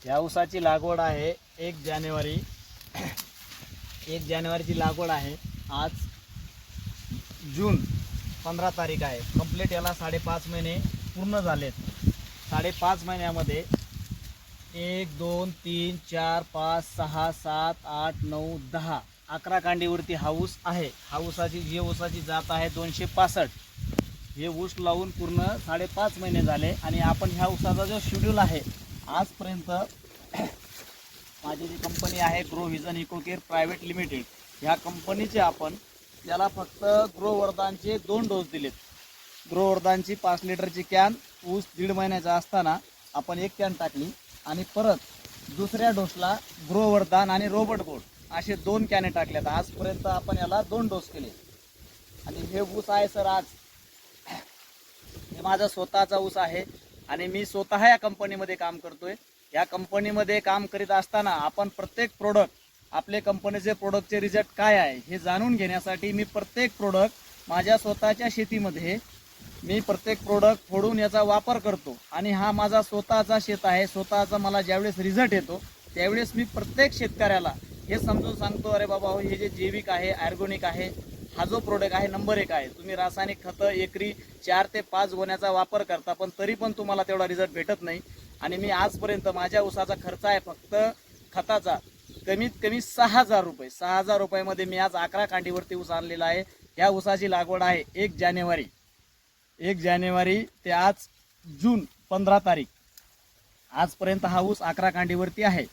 या ऊसाची लागवड आहे 1 जानेवारीची लागवड आहे। आज जून 15 तारीख आहे। कंप्लीट याला 5.5 महिने पूर्ण झालेत। 5.5 महिन्यामध्ये 1 2 3 4 5 6 7 8 9 10 11 कांडीवरती हा ऊस आहे। हा ऊसाची ऊसाची जात आहे 265। हे ऊस लावून पूर्ण 5.5 महिने झाले आणि आपण ह्या ऊसाचा जो शेड्यूल आहे आजपर्यंत माझी जी कंपनी आहे grow vision eco care private limited, ह्या कंपनीचे आपण याला फक्त ग्रो वरदानचे 2 डोस दिलेत। ग्रो वरदानची 5 लिटरची कॅन ऊस 1.5 महिन्याचा असताना आपण 1 कॅन टाकली आणि परत दुसऱ्या डोसला ग्रो वरदान आणि रोबोट गोल्ड असे 2 कॅने टाकल्यात। आजपर्यंत आपण याला 2 डोस केले आणि हे ऊस आहे सर आज हे माझा स्वतःचा ऊस आहे आणि मी स्वतः या कंपनीमध्ये काम करतोय। या कंपनीमध्ये काम करीत असताना आपण प्रत्येक प्रोडक्ट आपले कंपनीचे प्रोडक्टचे रिझल्ट काय आहे हे जाणून घेण्यासाठी मी प्रत्येक प्रोडक्ट माझ्या स्वतःच्या शेतीमध्ये मी प्रत्येक प्रोडक्ट फोडून याचा वापर करतो आणि हा माझा स्वतःचा शेत आहे। स्वतःचा मला ज्यावेळेस रिझल्ट येतो त्यावेळेस मी प्रत्येक शेतकऱ्याला हे समजून सांगतो, अरे बाबा हो हे जे जैविक आहे ऑर्गॅनिक आहे, हा जो प्रोडक्ट आहे नंबर 1 आहे। तुम्ही रासायनिक खतं एकरी 4 ते 5 गोण्याचा वापर करता पण तरी पण तुम्हाला तेवढा रिझल्ट भेटत नाही। आणि मी आजपर्यंत माझ्या ऊसाचा खर्च आहे फक्त खताचा कमीत कमी 6,000 रुपये। 6,000 रुपयामध्ये मी आज 11 कांडीवरती ऊस आणलेला आहे। या ऊसाची लागवड आहे 1 जानेवारी ते आज जून 15 तारीख आजपर्यंत हा ऊस 11 कांडीवरती आहे।